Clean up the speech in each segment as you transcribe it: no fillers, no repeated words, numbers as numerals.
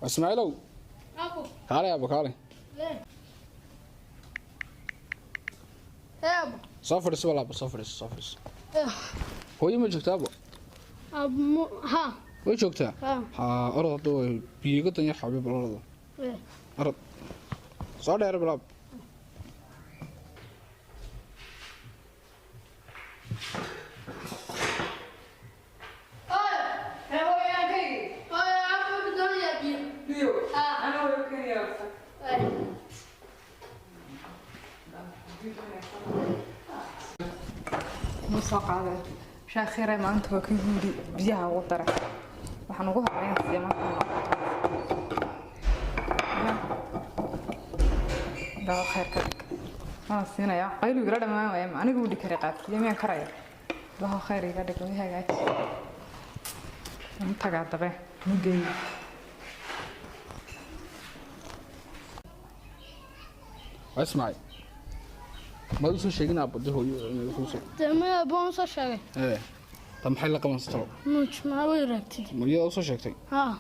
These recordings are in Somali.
اسماعيلو أبو تعالى يا ابو تعالى ليه؟ يا أبو صفر ولا ابو صفر إيه هو يوم جبتها ابو أبو ها وين جبتها ها ارض بيقطن يا حبيب الارض إيه ارض صار يا رب مساق هذا شاخيرة ما أنت وكيل بيها وطرة وحنقولها عين سيما ده خير كذا أنا سينا يا قيلو يقرأ ما يم أنا قولي كريقات يمين كراير ده خير يقرأ كذي هاي أنت قاعد تبع نجي اسمعي ما دوسو شيغنا ابو هو يوسف تمام أبو نص شيء ايه طب حل قمن سترو مش ما ويرتي مريا soo sheegtay ها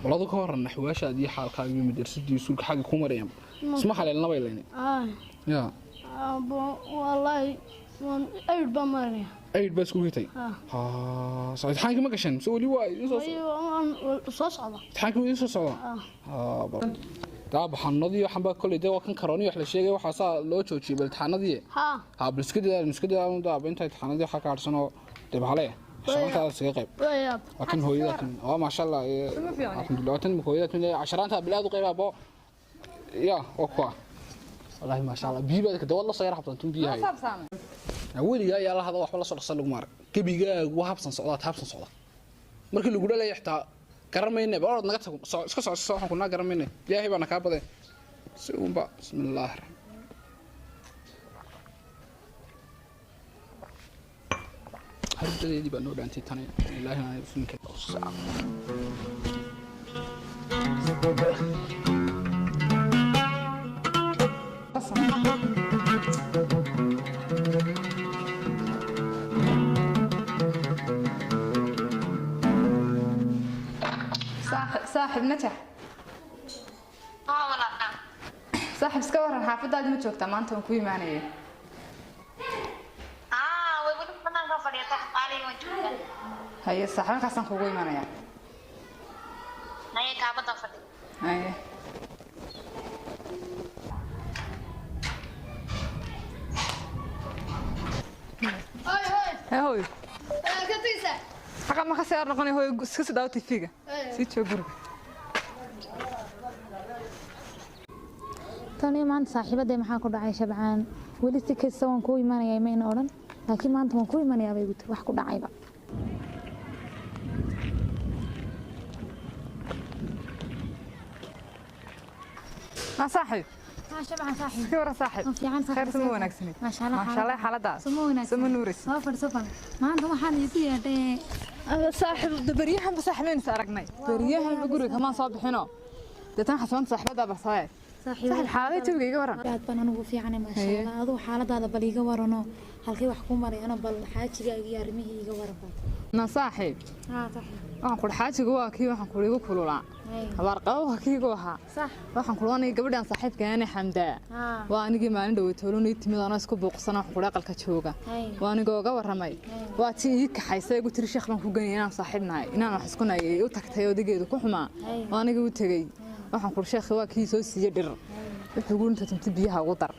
baladu ka waran naxwaashaadii xaalkaaga iyo madarsadii suulka xaga ku marayaan isma xaleelna bay leeyeen ya أبو والله أيد بمرني ayd bas ku hitay saad xaanka ma gashan soo wali waa أيوة صوص على xaanka wali soo socda taab xanadii waxan ba kulay day kan karooni wax la sheegay waxa saa loo joojiyay baltaanadii ها biskada daab inta taanadii waxa ka harsanoo dibale shaqada iska qayb ويا لكن هويدا ما شاء الله الحمد لله تن هويدا عشرانتها بلاد وقيبها بو يا اوكوا والله ما شاء الله بيبا كده والله صير حبطن بيها صاب سامي اولي يا الله هذا waxba la soo dhaqsan lagu maar kabiga ugu habsan socda markii lagu dhalay xitaa garamayna baad naga tago iska soo waxaan kuna garamayna ilaahay bana ka baday si uumba bismillaah هذا بقى نود أنتي تاني الله أنا في مكان الساعة صاحب نجح والله صاحب سكور حافظة ما جوكتا ما أنتم كوي مانية ويقولون أنا غفرت قالي وجهك هي صاحب كاسن كوي مانية هي كابة غفرت هي هاي هوي كتيسة حقا ما خسر رقني هو سكس داوتي فيها سيت شو قرب tani maanta saaxiibada maxaa ku dhacay Shabcaan wali si kasta waan ku imanayay ma in oran laakiin maanta waan ku imanayaa bay guud wax ku dhacayba ما صاحب Shabcaan saaxiib كورة صاحب fiican خير سمو وناكسني ما شاء الله ما شاء الله حالة سمو وناكسني سمو نورس safar maanta waxaan idin yeedhay صاحب بريحة بصاحبين سارقني بريحة بقولك كمان صابحنا ده تان حسبان صاحبة بصاير صاحب حالة توجي ورا aad baan anigu fiicanay ma sha Allah adoo xaaladaada bal iga warano halkii wax ku marayna bal xaajiga iyo arrimihii iga warba ما صاحب waxaan ku xaajiga waa kii waxaan ku igu kululaa habarqaw waa kii gooha صح waxaan ku leeyahay gabadhan saaxiibkeena Xamda waa anigii maalin dhaw toolonay timid ana isku booqsana waxaan ku aqalka jooga waa anigoo ga waramay waa tii ka xaysay ugu tiri sheekh baan ku geeyay inaan saaxiibnahay inaan wax isku naayay u tagtay odageedu ku xumaa waa anigii u tagay waxaan ku sheekh waa kii soo siiyay dhir wuxuu gunta tinta biyaha ugu dar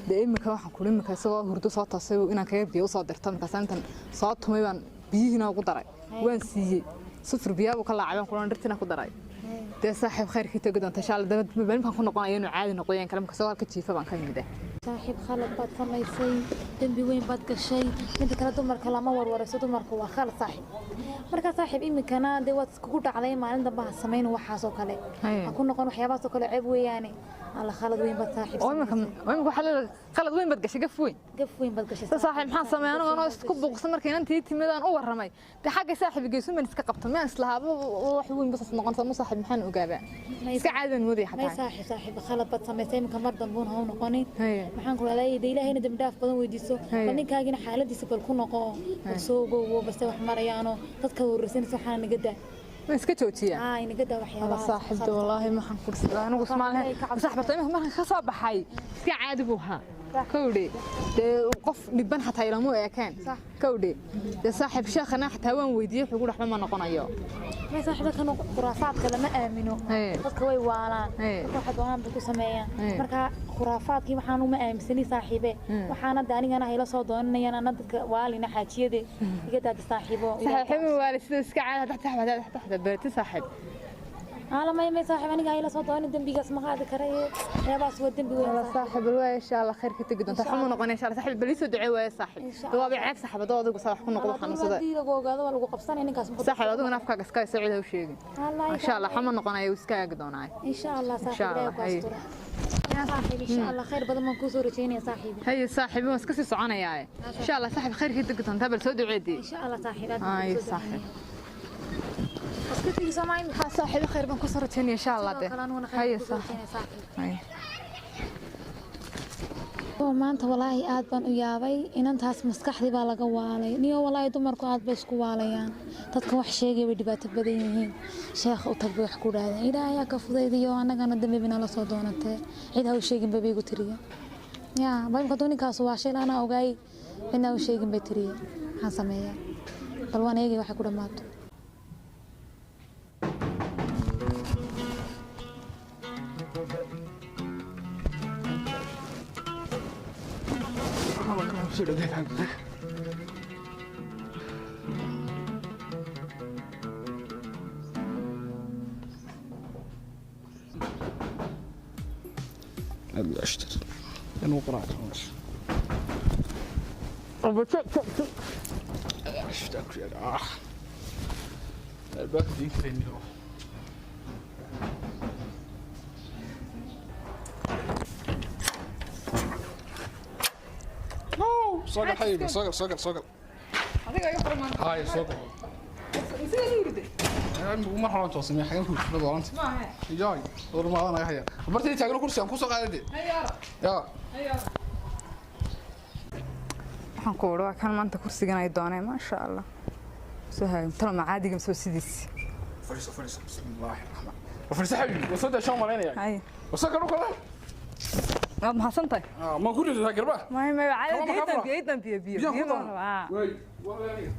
deemka waxaan ku leeyahay isagoo hurdo soo taasay inaan kaga biyo soo dirto markaas intan soo tumay baan biyihina ugu daray waan siiyay صفر بيابو كلا عيان كلنا درتنا كدراي ده صاحب خير كي تقدر تشال ده بين كان كنا قانا ينو عادي نقيان كلام كسوال كتشيفه بان كميده صاحب خالد باد سميسay dambi weyn bad gashay inta kala dumar kala ma warwarayso dumarku waa khal saaxib marka saaxib imikana de wad isku dhacday maalin damba sameyn waxaas oo kale ha ku noqon waxyaabaas oo kale ceeb weeyaane على خالد وين بتصاحب وين حلال qalad weyn bad gashay gaf weyn bad gashay saaxiib maxaan sameeyay anoo isku buuqsan markii intii timidaan u waramay ta xagga saaxiibgeesu man iska qabto ma islahaabo wax weyn bas noqon sama saaxiib maxaan ogaaba iska caadin wadi xataa ma saaxiib khalad bad sameeyay ma kamar damboon ha noqonin maxaan ku leeyahay ilaahayna dib dhaaf badan weydiiso ninkaagina xaaladiisa bal ku noqo soo go'o bas wax marayaano dadka warsan saxaan naga daa ما اسكتوتيا إني قد وحياة صاحبتي والله ما حنقول أنا قلت مالها صاحبتي ما خصاب حي سك عادي بوها كودي وقف نبان حتى يلمو يا كان صح كودي صاحب شيخ أنا حتى وين ويديه يقول إحنا ما نقنا إياه ما صاحبك كانوا خرافات كذا ما آمنوا بس كوي وعلان واحد وهم بكو سمايا مركا خرافات كي وحنو ما آمسني صاحبه وحنا داني أنا هيلا صادون أنا ندك والي حاجية دي يقدر صاحبه صاحبي والي سك عادي تحت بيت صاحب على ما صاحب أنا جاي لصوتاني دم بيجس ما هذا كريه يا باس ودم بيجس صاحب الواي إن شاء الله خير كتجد أنت حمو نقنا إن شاء الله صاحب بليس ودعي ويا صاحب هو بيعرف صاحب ضاد وصاحب حمو نقول خمسة صدق صاحب هذا من أفكار سكاي سعيد وشيء إن شاء الله حمو نقنا يوسكاي قدوناي إن شاء الله صاحب يا صاحب إن شاء الله خير بدل ما نكون صورتين يا صاحبي هي صاحبي مسكسي صعانة يا إن شاء الله صاحب خير كتجد أنت بل عيدي إن شاء الله صاحب أي صاحب اسكتي سامعين صاحبي خير بنكون صورتين إن شاء الله ده هي صاحب هي maanta walaahi aad baan u yaabay inantaas maskaxdii baa laga waalay niyo walaahi dumarku aad bay isku waalayaan dadka wax sheegay way dhibaato badan yihiin sheekh u tag wax ku dhaadeen ilaahay ka fudaydiyo anagana dambeebina la soo doonatay cid ha u sheegin babigu tiriyo yaa baymka doonikaas waa shay ana ogaay ina u sheegin bay tiriyo waxaan sameeyaa bal waan eegay waxa ku dhamaato sudah datang. أبي أشتري. أنا وقرأت خلاص. أبى شوف. أشتاق يا الباك دي كريم هو. صقر حبيبي صقر هذيك أي حرام هاي صقر نسينا نورده ما حرام توصل مي حاجه كل ما انت ما هي جاي دور ما انا هيا برتي تاغلو كرسي ان كسو قاددي يا waxaan ku wada kan maanta kursigan ay doonay ma sha Allah soo hay tala macaadiga soo sidiis فريس بسم الله الرحمن وفريس حبيبي وصلت شو مالين هاي وسكروا كلام ما حسنتي ما كل ده قربه ما هي عادي جدا بيو وي والله يعني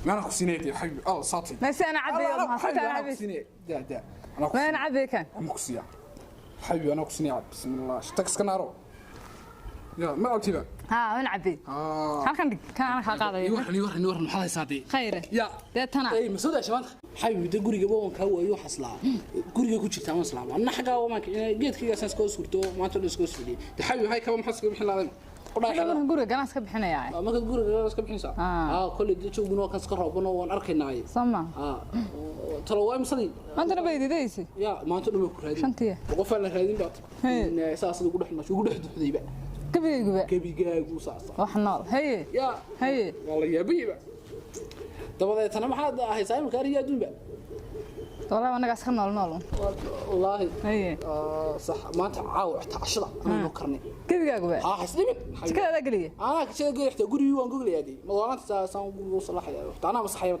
ما انا كسينيتي حبيبي الله صاطي ما انا عبي ما حسنت انا عبي دا ما انا عبي كان مكسيا حبيبي انا كسيني بسم الله شتكس كنارو يا ما قلتي بقى ها انا عبي halkan kan ana ka qaaday يورن maxaa saatay khayre ya deetana ay masooda shabaanta xaybida guriga boon ka waayo xaslaa guriga ku jirta maslaama anna xaga ma geedkiga saas koo surto maanta la isku sudiyay xaybi hay kaba maxaa iska bixin lahayn qodhaxda guriga ganas ka bixinaya marka guriga iska bixinsa kulli joogno kan iska roobno waan arkaynaa sama talo waa imsadii maanta bay diidaysi ya maanta dhuma ku raadin shantiya qof aan la raadin baad saas ugu dhaxmasho ugu dhaxdayba كبيجاجو صاصة. وحنال هي. يا. هي. والله يا بيبا. طبعا أنا ما حد هاي سايم كاري يا دنبا. والله أنا قاعد أسخن نالون. والله. هي. صح ما تعاو عشرة أنا نكرني. كبيجاجو بقى. حسلمين. كذا قليل. كذا قليل حتى قولي وان قولي هذه. موضوعات سام قولي صلاح يا. أنا مصحيح.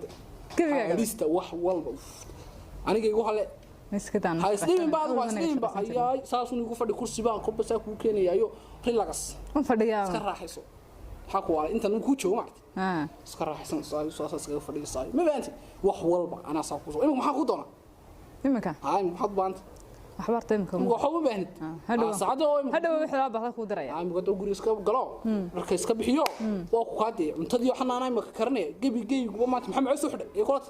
كبيجاجو. لسه والله. أنا جاي وحلا. مسكتان. حسلمين بعض وحسلمين بقى. يا ساسون يقول فدي كرسي بقى كوب بس أكو كيني يا يو. relax fadhiyaa iska raaxayso waxa ku wala inta ku joogo maartay iska raaxaysan soo iska fadhiisay ma baanti wax walba ana soo ku soo imika maxaa ku doona imika maxaad baanta waxbarta imika waxa u baahnid saacado wixii la baxda ku daraya imika doo guri iska galo marka iska bixiyo waa ku qaadey cuntadii xanaanay ma karanay gebi maanta maxamed soo xidhay ee kulad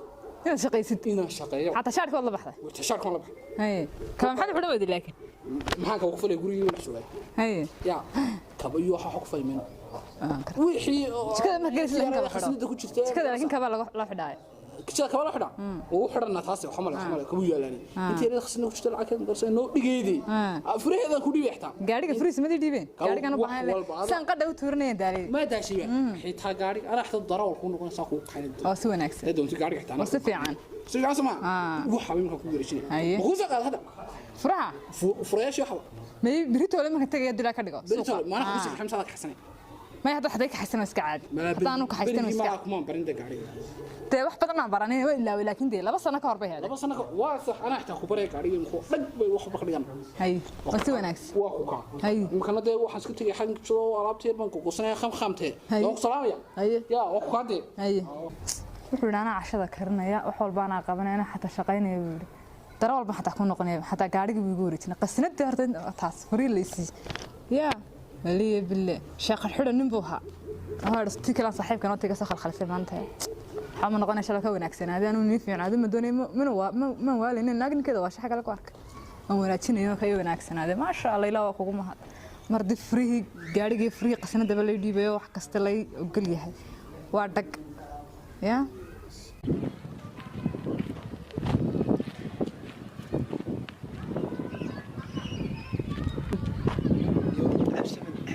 ina shaqaysid ina shaqeeyo hatta shaarka wada baxday wata shaarka wada baxday hay kama maxaad xidhay wadi laakiin maxaa ka waqfalay guriga wax soo hay ya kabayo waxa ku faymin wixii jikada ma gelis lahayn kaba xidho jikada laakiin kaba la xidhay كذا كمان حدا وحدا نتاسع حمل كبويا لاني أنت اللي خصنا كشتل عكس بس إنه دقيقي فري هذا كودي بيحتاج gaariga furiis ma diibeen gaariga ana baahan san qadhow tuurnay daari ما دا شيء حيتها قاري أنا أحط الضرر وكون ساقو حين oo si wanaagsan هذا أنت قاري حتى أنا oo si fiican سيجا سما وحبي منك كل شيء أيه. وخوزة قال هذا furaha فريش يحوى may birito le marka tagay dilaa ka dhigo بريتو ما أنا خمسة حمسة هذا حسني may hadda xaday ka xasan iska caadi hadaan ka xaystan iska ما كمان بريندة قاري tee wax badan aan baranay waa ilaa laakiin dee 2 sano ka hor bay heeday لبس أنا واضح أنا أحتاج خبرة قاري مخو رج بيوخ بخليان hay oo si wanaagsan واخوكا هاي. مكان ده واحد سكتي حاجة شو عربتي بنكو قصنا خمتة هاي. لو سلام هاي. يا واخوكا ده hay wuxuu dhaana cashada karinaya wax walba aan qabanayna xataa shaqaynaya buu dara walba xataa ku noqonaya xataa gaariga buu igu wareejina qasnada horta taas furi leeysi ya waliye bille shaqal xidhan nin buu ha hada stikala saaxiibkan oo tiga saxal khalisay maanta xama noqonay shalaka wanaagsanaaday anu nii fiicnaado ma doonay ma waalinin laakiin waa shaqa kale ku arka aan wanaajinayo ka wanaagsanaaday ma sha Allah ilaa kugu mahad mar dib free gaarigii free qasnada baa lay dhiibayo wax kasta lay ogol yahay waa dhag ya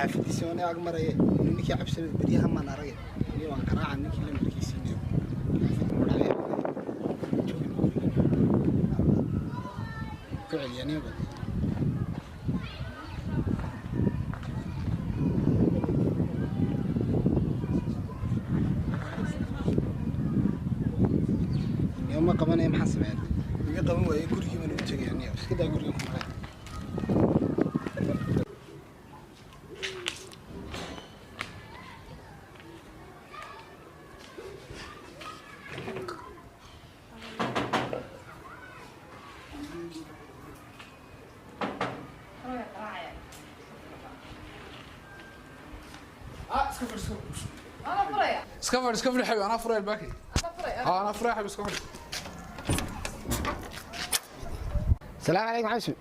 حافظي سوني أجمر إيه نيكي عبسة بديها ما نرجع اليوم قراءة نيكي لما نركيسين فعل يعني بس اليوم ما قبنا يوم حسب يعني يقدمون ويقولي من وجهي يعني بس كده يقول لهم اسكفر حبيبي انا فري الباكي انا فري حبيبي اسكفر السلام عليكم عايشو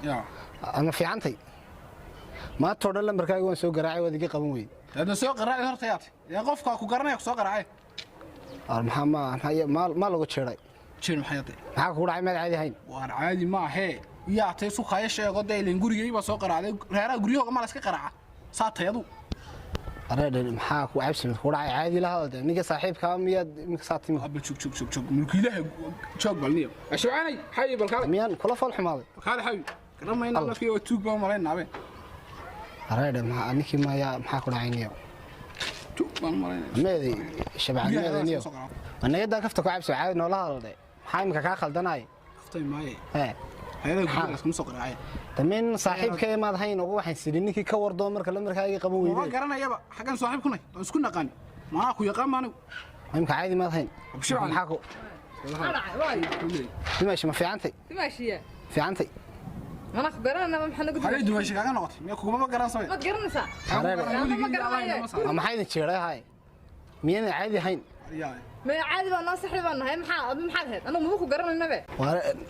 يا أنا في عنتي ما تقول لهم بركاي وين سوق راعي ودقيقة قبوي هذا سوق راعي هرتياتي يا قفك اكو قرنيك سوق راعي ما لو تشري شنو حياتي maxaa ku dhacay meel caadi ahayn waan caadi ma ahe yaa tay suuqaya sheego deeleen gurigayba soo qaraaday reeraha guryahooga ma la iska qaraaca saatayadu areedin maxaa ku cabsi ku dhacay caadi la hadal ninka saaxiibka miyaad ninka saatimo abba chug mulkiilaha joog balniyo ashwaanay hay balkaale miyaan kula fal xumaaday balkaale hay karamayna la fiyo tuug ba malaynaabay areedin ninkii maxaa ku dhacay niyo tuug ba malaynaabay meedi shabacnimada niyo anaga daa kafta ku cabsi caadi noolaha hadalday maxaa imka ka khaldanay kaftay maaye hayada guriga isku soo qaraacay tamin saaxiibkay maad hayn ugu waxaan sidii ninkii ka wardo marka la markaaga qaban weeyday waa garanayaba xagan saaxiibkunay oo isku naqaan ma ku yaqaan maanu imka caadi maad hayn maxaa ku dimaashi ma fiicantay dimaashiya fiicantay أنا خبرنا ما محنا قد. هاي دمشق كان نقطة ما كوما قرن سوي. ما تقرن سا. ما حيد تشيره هاي. مين عادي هين. ما عادي بقى ناس حلوة هاي محل هاد أنا مو قرن النبي.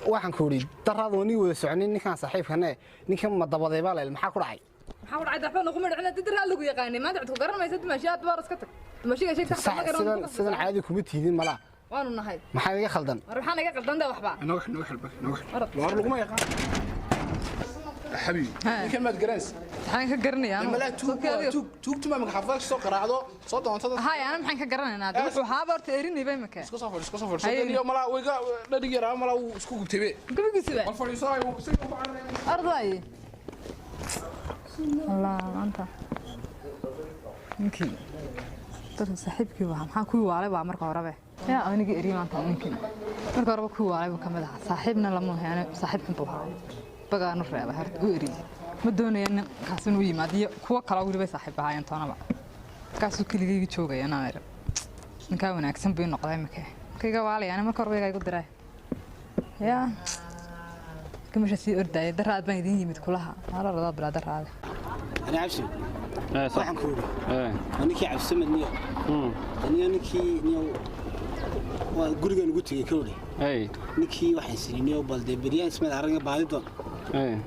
waxaan ku yiri darado ni wada soconin ninkan saaxiibkana ninkan ma dabaday baa la maxaa ku dhacay maxaa dhacay daxba nagu midhcina didra lagu yaqaanay ma dacad ku garan maysid maashiyaad baar iska tag maashiga shay taxta ma garan sidan caadi kuma tiidin mala waanu nahay maxaa iga khaldan waxaan iga qaldan daa waxba نوح البك نوح war lagu ma yaqaan حبيبي ninkan ma garanaysa waxaan ka garanayaa mala tuug tuma mag xafad soo qaraacdo soo doontada hay ana maxaan ka garanaynaa wuxuu haaba horta erinay bay maka isku soo fadhiso iyo mala wiga dhadig yaraa mala uu isku gubtay gabigiisa war fadhiso ay uu si u baaray arday Allah anta ninkii dadka saaxiibkii waa maxaa ku waalay waa marka horeba yaa aniga erimaanta ninkii marka horeba ku waalay buu kamid ahaa saaxiibna lama hayaan saaxiibkan buu ahaa bagaanu reebay harta u eri ma doonayaan kaas inuu yimaado kuwa kala wariba saaxiib ahaayeen toonaba kaas uu kaliya joogayaan aan ninka wanaagsan buu noqday markayga waalayaan marka horeba igu diray yaa كم شيء أرداي دراد ما يدين يمد كلها على رضا بلا دراد أنا عبسي صح كوري أنا كي عبسي من نيو أنا كي نيو وقولي أنا قلت كوري نكي واحد سنين نيو بالدي بريان اسمه عرنا بعدين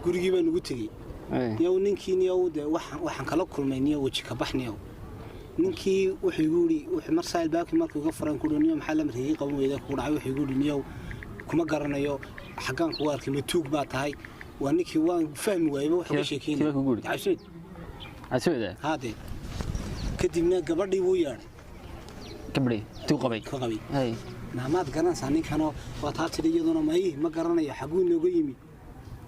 قولي أنا قلت نيو نكي نيو ده وحن كلا كل ما نيو وجهك بح نيو ninkii wuxuu igu yiri wuxuu marsaa albaabkii markuu uga furan ku dhaniyo maxaa la mariyay qaban weeyda ku dhacay wuxuu igu dhiniyo kuma garanayo xagaan ku arkay ma tuug baa tahay waa ninkii waan fahmi waayay wax ka sheekeynay عسوده هذه كدبنا قبردي ويان قبري تو قبي هاي ما تقرن سانين كانوا واتاتي يدونا ما هي ما قرنيا حقون لوغ يمي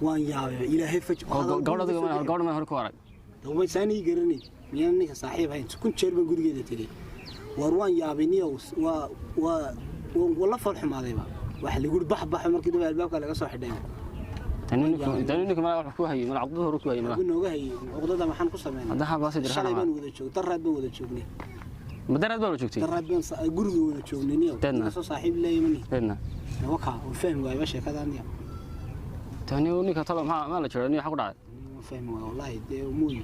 وان يا الهي فج غورد ما هركو arag دوما ساني قرني ميان نيك صاحب هاي كنت جيربن غوريgeeda tagay warwaan yaabiniyo wala farx maadayba wax lagu baxbax markii daba albaabka laga soo xidhay تاني ما راح كوهي من عقده هو كوهي ما كنا وجهي عقدة ما حنقص منها ده حباس يدري شلون بنو ذا شو درات بنو ذا شوفني مدرات بنو شوفتي درات بن جرد بنو شوفني نيو تنا صاحب لا يمني تنا وقع وفهم واي ماشي كذا نيو تاني ونيك طلع ما لا شرني حق دعاء فهم والله ده موي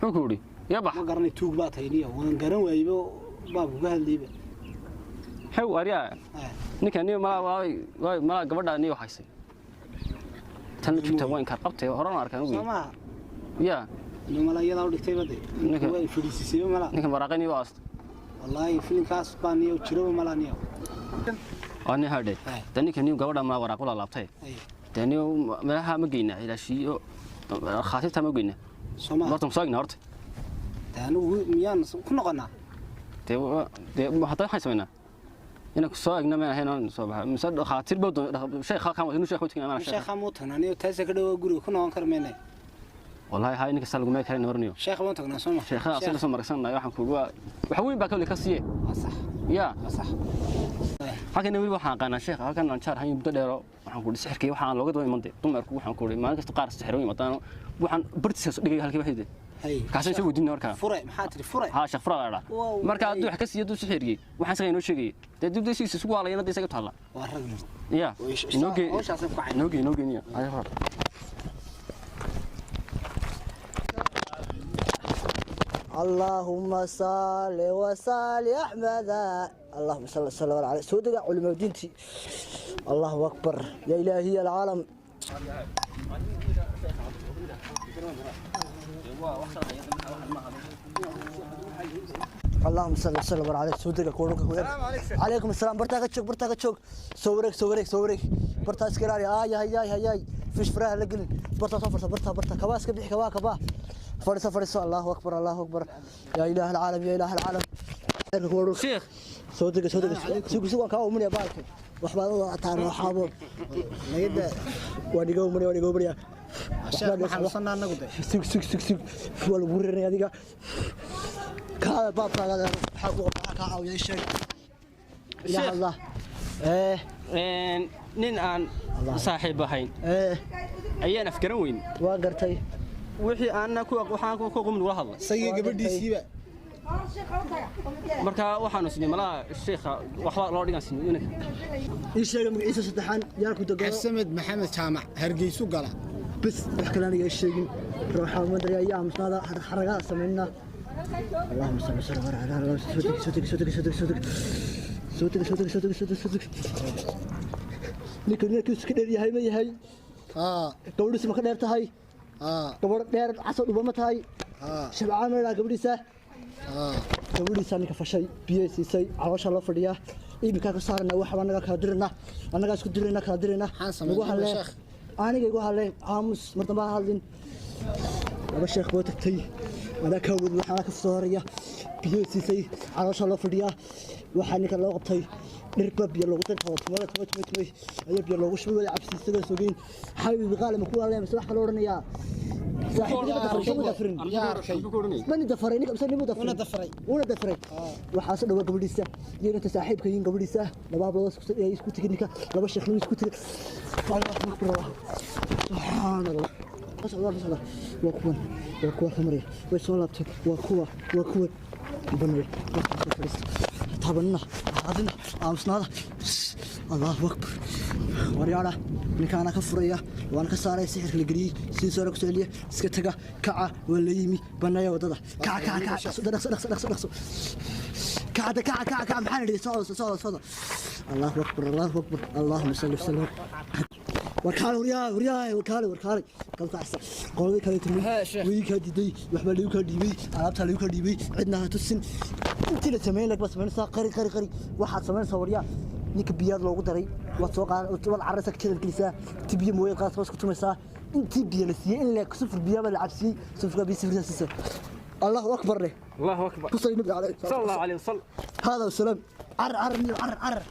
حكوري يا بح ما قرني توق بات هي نيو وان قرن واي باب قال لي حو أريا نيك نيو ما قبل نيو حيسي tan jibta waan ka qabtay horaan arkaan ugu ya nimala iyada u dhigtay bade way fadhiisay mala ninka maraqani waas wallahi filinkaas baan iyo jiro malaniyo ani hadhe tani kan iyo gabadha ma waraaq la laabtay tani malaha ma geeyna ila shiyo khaasita ma geeyna martum saagna horta tani miyaan ku noqonaa de hatta xaysamayna إنك صاعقنا ما هنا صباح مسد خاطر بود شيء خاكم إنه شيء خوتين أنا شيء خاموت أنا نيو تاسع كده وجرو كنا أنكر منه والله هاي إنك سالق ما كان نورنيو شيء خاموت أنا سامع شيء خاص أنا سامع رسالنا يا حمد كوا وحوين باكل كسيه صح يا صح هكذا نقول وحنا قانا شيخ هكذا نشار هاي بدأ ديرو وحنا نقول السحر كي وحنا لقيت وين منطق ثم أركو وحنا نقول ما نقص تقارس السحر وين مطانو وحنا برتس دقيقة هالكي بحيدة كاسين شو ودين نوركا فرع محاتري فرع ها شيخ فرع لا مركا دو حكس يدو سحري وحنا سجينو شيء تدو دي سيس سوا على ينادي سكت هلا ورقنا يا نوجي نيا هاي فرع اللهم صل وسلم أحمد اللهم صل وسلم على سودة علماء دينتي الله أكبر يا إلهي العالم اللهم صل وسلم على سودة كونك عليكم السلام برتاك تشوك صورك برتا اسكراري هاي فيش فراه لقل برتا كواس كبدح كوا فرس الله أكبر يا إله العالم شيخ صوتك سوق كاو من يبالك وحبا الله تعالى وحابو نيدا وديغو مريا الشيخ محمد صلى الله عليه وسلم سوق ولا وريني اديغا كا باب كا حقو كا يا شيخ يا الله نين aan saaxiib ahayn ayaan afkaran weyn waa gartay wixii aan waxaan ku qumn wala hadlay sayga gabadhiisiiba marka waxaan isnii malaha sheekha waxba loo dhigan sinina ii sheegay magaciisa saddexan yaa ku dagaa Samed Maxamed Jaamac Hargeysa gala بس كلام يا شيخ روح ما ادري ايام هذا حرقات سمعنا اللهم صل وسلم على صوتك لكن كدير yahay ma yahay gabadhiisa ma ka dheer tahay gabadh dheer casad uma tahay shabcaan ma gabadhiisa gabadhiisa ninka fashay biyeysay caloosha la fadhiya iibka ka saarna waxa anaga kala dirina anaga isku dirina nagu halle aniga igu halle aamus martaba hadlin laba sheekh boo tagtay wada ka wad waxa ka sooraya biyeysay caloosha la fadhiya waxa ninka loo qabtay dhirbab iyo lagu tanto tomato ayaa biyo loogu shubay cabsiisada sugeen xabiib qaal ma ku waalay mas wax kala oranaya من دفرين كم سنة دفرين وحاسد هو قبل لسه يجي أنت صاحب كين قبل لسه لبعض الناس يسكت كنيكا لبعض الشيخ يسكت سبحان الله ما شاء الله وقوة خمرية وصلت وقوة بنوي طبعنا هذا أمسنا الله أكبر وريانا نكانا كفرية وأنا كسارة سحر الجري سيسورة كسولية سكتها كعة ولا يمي بنايا وضدا كعة نقص كعة محل صار الله أكبر اللهم صل وسلم warkaale warkaale kalka xasa qolada kale timi way ka diday waxba lagu ka dhiibay alaabta lagu ka dhiibay cidna ha tusin intii la sameeyay laga sameeyay qari waxa sameeyay waryaa ninka biyaad loogu daray waa soo qaad wad carrasa ka kaliisa tibiye mooyay qaas hoos ku tumaysaa intii biyo la siiyay in la sufur biyaaba la cabsiyay sufurka biyo sifirsiisa الله أكبر الله أكبر صلى الله عليه وسلم صلى الله عليه وسلم هذا والسلام عر